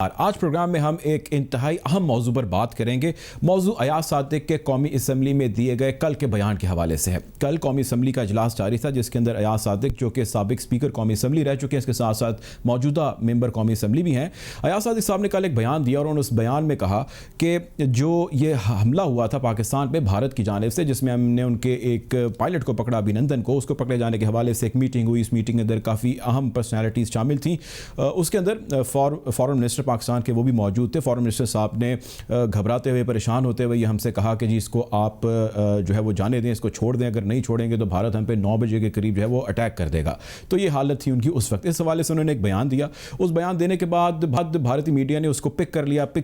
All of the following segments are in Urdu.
آج پروگرام میں ہم ایک انتہائی اہم موضوع پر بات کریں گے۔ موضوع ایاز صادق کے قومی اسمبلی میں دیے گئے کل کے بیان کے حوالے سے ہے۔ کل قومی اسمبلی کا اجلاس جاری تھا جس کے اندر ایاز صادق جو کہ سابق اسپیکر قومی اسمبلی رہ چکے ہیں، اس کے ساتھ ساتھ موجودہ ممبر قومی اسمبلی بھی ہیں۔ ایاز صادق صاحب نے کل ایک بیان دیا اور انہوں نے اس بیان میں کہا کہ جو یہ حملہ ہوا تھا پاکستان پہ بھارت کی جانب سے، جس میں ہم نے ان کے ایک پائلٹ کو پکڑا، ابھینندن کو، اس کو پکڑے جانے کے حوالے سے ایک میٹنگ ہوئی۔ اس میٹنگ کے اندر کافی اہم پرسنالٹیز شامل تھیں۔ اس کے اندر فارن منسٹر پاکستان کے وہ بھی موجود تھے۔ فارن منسٹر صاحب نے گھبراتے ہوئے، پریشان ہوتے ہوئے یہ ہم سے کہا کہ جی اس کو آپ جو ہے وہ جانے دیں، اس کو چھوڑ دیں، اگر نہیں چھوڑیں گے تو بھارت ہم پہ 9 بجے کے قریب جو ہے وہ اٹیک کر دے گا۔ تو یہ حالت تھی ان کی اس وقت۔ اس حوالے سے انہوں نے ایک بیان دیا۔ اس بیان دینے کے بعد بھارتی میڈیا نے اس کو پک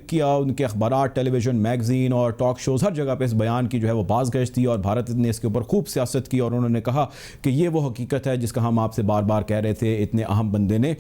کیا، ان کے اخبارات، ٹیلی ویژن، میگزین اور ٹاک شوز، ہر جگہ پہ اس بیان کی جو ہے وہ باز گشت تھی اور بھارت نے اس کے اوپر خوب سیاست کی اور انہوں نے کہا کہ یہ وہ حقیقت ہے جس کا ہم آپ سے بار بار کہہ رہے تھے۔ اتنے اہم بندے نے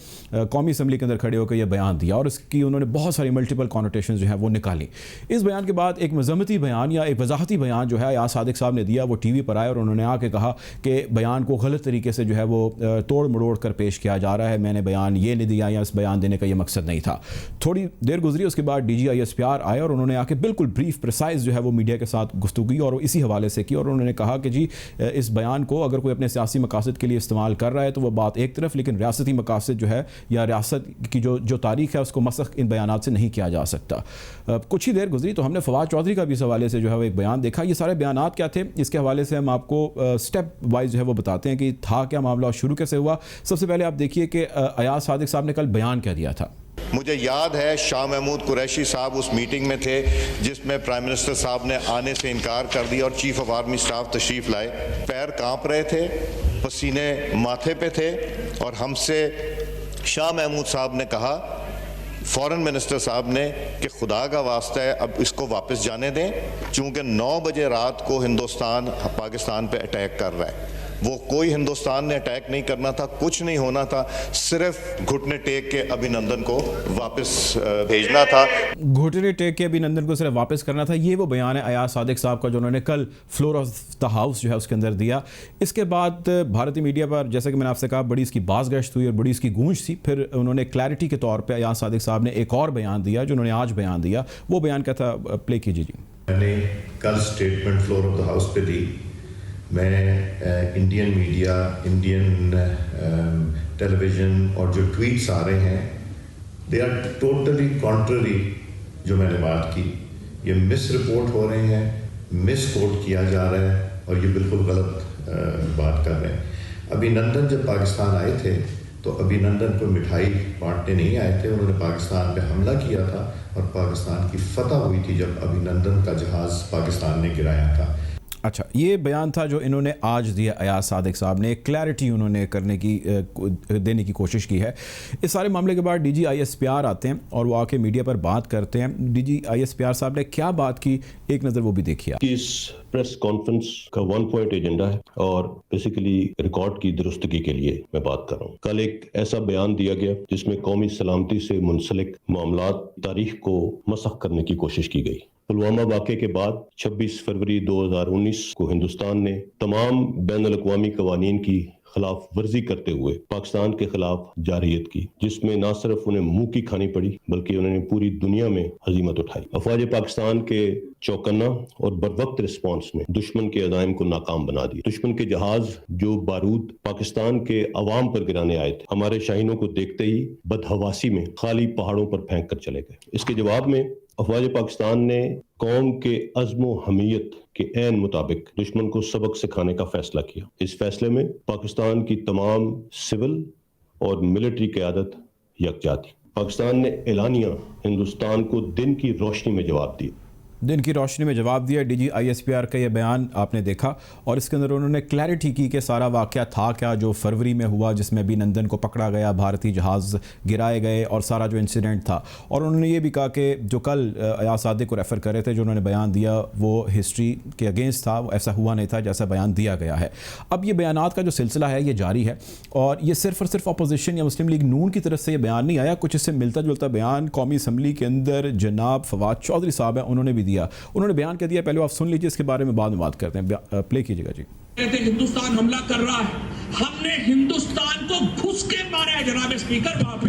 قومی اسمبلی کے اندر کھڑے ہو کے یہ بیان دیا اور اس کی انہوں نے بہت ساری ملٹیپل کانوٹیشن جو ہے وہ نکالی۔ اس بیان کے بعد ایک مذمتی بیان یا ایک وضاحتی بیان جو ہے ایاز صادق صاحب نے دیا، وہ ٹی وی پر آئے اور انہوں نے آ کے کہا کہ بیان کو غلط طریقے سے جو ہے وہ توڑ مڑوڑ کر پیش کیا جا رہا ہے، میں نے بیان یہ نہیں دیا یا اس بیان دینے کا یہ مقصد نہیں تھا۔ تھوڑی دیر گزری، اس کے بعد D G I S P R آئے اور انہوں نے آ کے بالکل بریف پریسائز جو ہے وہ میڈیا کے ساتھ گفتگو کی اور اسی حوالے سے کی اور انہوں نے کہا کہ جی اس بیان کو اگر کوئی اپنے سیاسی مقاصد کے لیے استعمال کر رہا ہے تو وہ بات ایک طرف، لیکن ریاستی مقاصد جو ہے یا ریاست کی جو تاریخ ہے اس کو مسخ ان بیانات سے نہیں کیا جا سکتا۔ کچھ ہی دیر گزری تو ہم نے فواد چودھری کا بھی اس حوالے سے جو ہے وہ ایک بیان دیکھا۔ یہ سارے بیانات کیا تھے اس کے حوالے سے ہم آپ کو سٹیپ وائز جو ہے وہ بتاتے ہیں کہ تھا کیا معاملہ اور شروع کیسے ہوا۔ سب سے پہلے آپ دیکھیے کہ ایاز صادق صاحب نے کل بیان کیا دیا تھا۔ مجھے یاد ہے شاہ محمود قریشی صاحب اس میٹنگ میں تھے جس میں پرائم منسٹر صاحب نے آنے سے انکار کر دیا اور چیف آف آرمی سٹاف تشریف لائے۔ پیر کانپ رہے تھے، پسینے ماتھے پہ تھے اور ہم سے شاہ محمود صاحب نے کہا، فورن منسٹر صاحب نے، کہ خدا کا واسطہ ہے اب اس کو واپس جانے دیں چونکہ 9 بجے رات کو ہندوستان پاکستان پہ اٹیک کر رہا ہے۔ وہ کوئی ہندوستان نے اٹیک نہیں کرنا تھا، کچھ نہیں ہونا تھا، صرف گھٹنے ٹیک کے ابھینندن کو واپس بھیجنا تھا۔ گھٹنے ٹیک کے ابھینندن کو صرف واپس کرنا تھا، یہ وہ بیان ہے ایاز صادق صاحب کا جو انہوں نے کل فلور آف دا ہاؤس جو ہے اس کے اندر دیا۔ اس کے بعد بھارتی میڈیا پر جیسا کہ میں نے آپ سے کہا بڑی اس کی باز گشت ہوئی اور بڑی اس کی گونج تھی۔ پھر انہوں نے کلیئرٹی کے طور پہ ایاز صادق صاحب نے ایک اور بیان دیا جو انہوں نے آج بیان دیا۔ وہ بیان کیا تھا، پلے کیجیے جی۔ میں نے کل statement floor of the house پہ دی۔ میں Indian media, Indian television اور جو ٹویٹس آ رہے ہیں دے آر ٹوٹلی کانٹرری جو میں نے بات کی۔ یہ مس رپورٹ ہو رہے ہیں، مس کوٹ کیا جا رہا ہے اور یہ بالکل غلط بات کر رہے ہیں۔ ابھینندن جب پاکستان آئے تھے تو ابھینندن کو مٹھائی بانٹنے نہیں آئے تھے، انہوں نے پاکستان پہ حملہ کیا تھا اور پاکستان کی فتح ہوئی تھی جب ابھینندن کا جہاز پاکستان نے گرایا تھا۔ اچھا، یہ بیان تھا جو انہوں نے آج دیا ایاز صادق صاحب نے۔ کلیئرٹی انہوں نے دینے کی کوشش کی ہے۔ اس سارے معاملے کے بعد D G I S P R آتے ہیں اور وہ آ کے میڈیا پر بات کرتے ہیں۔ D G I S P R صاحب نے کیا بات کی، ایک نظر وہ بھی دیکھیے۔ اس پریس کانفرنس کا 1 پوائنٹ ایجنڈا ہے اور بیسیکلی ریکارڈ کی درستگی کے لیے میں بات کر رہا ہوں۔ کل ایک ایسا بیان دیا گیا جس میں قومی سلامتی سے منسلک معاملات، تاریخ کو مسخ کرنے کی کوشش کی گئی۔ پلوامہ واقعے کے بعد 26 فروری 2019 کو ہندوستان نے تمام بین الاقوامی قوانین کی خلاف ورزی کرتے ہوئے پاکستان کے خلاف جارحیت کی، جس میں نہ صرف انہیں منہ کی کھانی پڑی بلکہ انہوں نے پوری دنیا میں ہزیمت اٹھائی۔ افواج پاکستان کے چوکنا اور بروقت رسپانس نے دشمن کے عزائم کو ناکام بنا دیا۔ دشمن کے جہاز جو بارود پاکستان کے عوام پر گرانے آئے تھے، ہمارے شاہینوں کو دیکھتے ہی بدحواسی میں خالی پہاڑوں پر پھینک کر چلے گئے۔ اس کے جواب میں افواج پاکستان نے قوم کے عزم و حمیت کے عین مطابق دشمن کو سبق سکھانے کا فیصلہ کیا۔ اس فیصلے میں پاکستان کی تمام سول اور ملٹری قیادت یکجا تھی۔ پاکستان نے اعلانیہ ہندوستان کو دن کی روشنی میں جواب دیا۔ دن کی روشنی میں جواب دیا۔ D G I S P R کا یہ بیان آپ نے دیکھا اور اس کے اندر انہوں نے کلیئرٹی کی کہ سارا واقعہ تھا کیا جو فروری میں ہوا، جس میں ابھینندن کو پکڑا گیا، بھارتی جہاز گرائے گئے اور سارا جو انسیڈنٹ تھا۔ اور انہوں نے یہ بھی کہا کہ جو کل ایاز صادق کو ریفر کر رہے تھے، جو انہوں نے بیان دیا وہ ہسٹری کے اگینسٹ تھا، ایسا ہوا نہیں تھا جیسا بیان دیا گیا ہے۔ اب یہ بیانات کا جو سلسلہ ہے یہ جاری ہے اور یہ صرف اور صرف اپوزیشن یا مسلم لیگ نون کی طرف سے یہ بیان نہیں آیا، کچھ اس سے ملتا جلتا بیان قومی اسمبلی کے اندر جناب فواد چودھری صاحب ہیں، انہوں نے بھی دیا۔ انہوں نے بیان کیا دیا، پہلے آپ سن لیجیے، اس کے بارے میں بعد میں بات کرتے ہیں۔ پلے کیجیے گا جی۔ ہندوستان حملہ کر رہا ہے، ہم نے ہندوستان کو گھس کے مارا ہے جناب اسپیکر۔ وہاں پہ